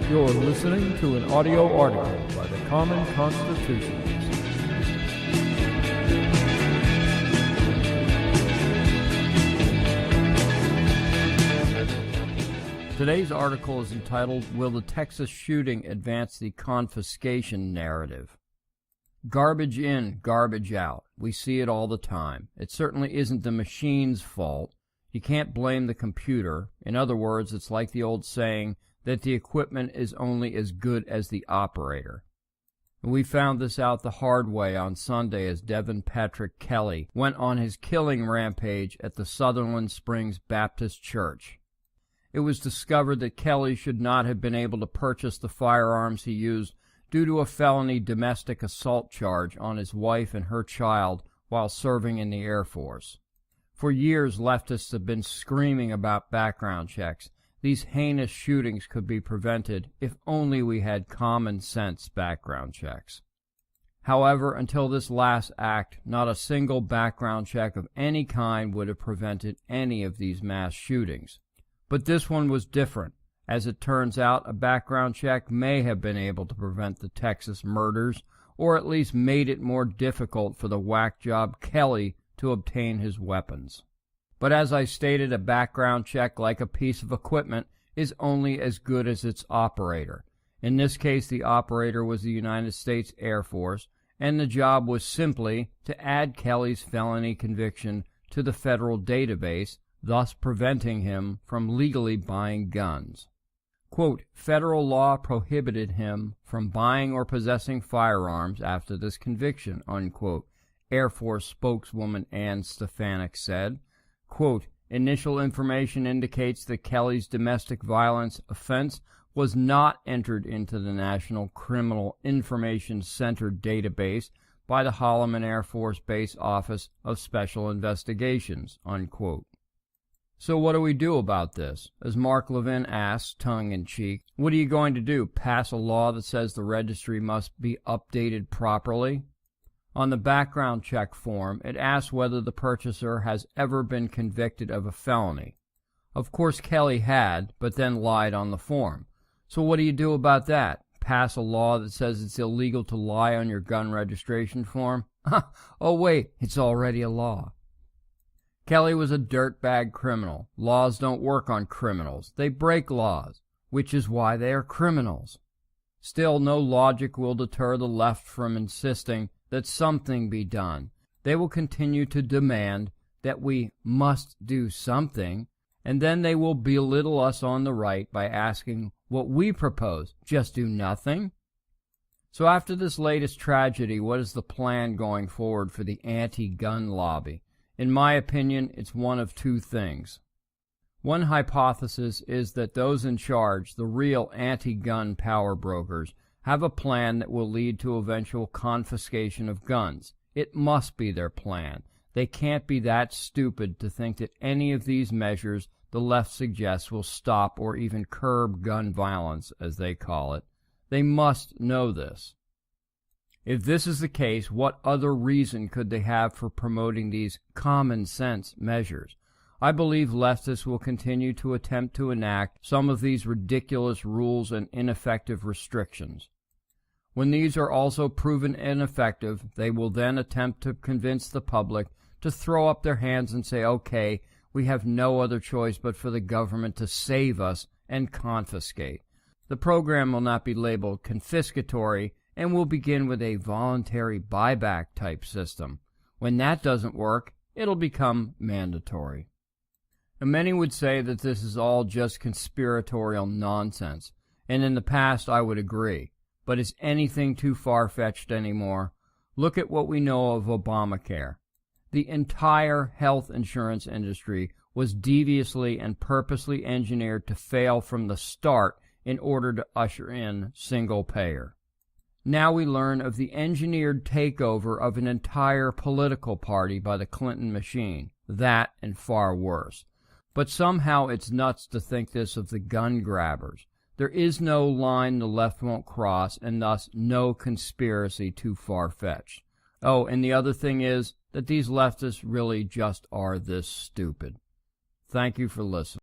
You're listening to an audio article by the Common Constitutionalist. Today's article is entitled, Will the Texas Shooting Advance the Confiscation Narrative? Garbage in, garbage out. We see it all the time. It certainly isn't the machine's fault. You can't blame the computer. In other words, it's like the old saying that the equipment is only as good as the operator. We found this out the hard way on Sunday as Devin Patrick Kelley went on his killing rampage at the Sutherland Springs Baptist Church. It was discovered that Kelley should not have been able to purchase the firearms he used due to a felony domestic assault charge on his wife and her child while serving in the Air Force. For years, leftists have been screaming about background checks. These heinous shootings could be prevented if only we had common sense background checks. However, until this last act, not a single background check of any kind would have prevented any of these mass shootings. But this one was different. As it turns out, a background check may have been able to prevent the Texas murders, or at least made it more difficult for the whack job Kelley to obtain his weapons. But as I stated, a background check, like a piece of equipment, is only as good as its operator. In this case, the operator was the United States Air Force, and the job was simply to add Kelley's felony conviction to the federal database, thus preventing him from legally buying guns. Quote, federal law prohibited him from buying or possessing firearms after this conviction, unquote, Air Force spokeswoman Ann Stefanik said. Quote, initial information indicates that Kelley's domestic violence offense was not entered into the National Criminal Information Center database by the Holloman Air Force Base Office of Special Investigations, unquote. So what do we do about this? As Mark Levin asks, tongue-in-cheek, what are you going to do, pass a law that says the registry must be updated properly? On the background check form, it asks whether the purchaser has ever been convicted of a felony. Of course, Kelley had, but then lied on the form. So what do you do about that? Pass a law that says it's illegal to lie on your gun registration form? Oh wait, it's already a law. Kelley was a dirtbag criminal. Laws don't work on criminals. They break laws, which is why they are criminals. Still, no logic will deter the left from insisting that something be done. They will continue to demand that we must do something, and then they will belittle us on the right by asking what we propose, just do nothing? So after this latest tragedy, what is the plan going forward for the anti-gun lobby? In my opinion, it's one of two things. One hypothesis is that those in charge, the real anti-gun power brokers, have a plan that will lead to eventual confiscation of guns. It must be their plan. They can't be that stupid to think that any of these measures the left suggests will stop or even curb gun violence, as they call it. They must know this. If this is the case, what other reason could they have for promoting these common-sense measures? I believe leftists will continue to attempt to enact some of these ridiculous rules and ineffective restrictions. When these are also proven ineffective, they will then attempt to convince the public to throw up their hands and say, okay, we have no other choice but for the government to save us and confiscate. The program will not be labeled confiscatory and will begin with a voluntary buyback type system. When that doesn't work, it'll become mandatory. And many would say that this is all just conspiratorial nonsense, and in the past I would agree. But is anything too far-fetched anymore? Look at what we know of Obamacare. The entire health insurance industry was deviously and purposely engineered to fail from the start in order to usher in single payer. Now we learn of the engineered takeover of an entire political party by the Clinton machine. That and far worse. But somehow it's nuts to think this of the gun grabbers. There is no line the left won't cross, and thus no conspiracy too far-fetched. Oh, and the other thing is that these leftists really just are this stupid. Thank you for listening.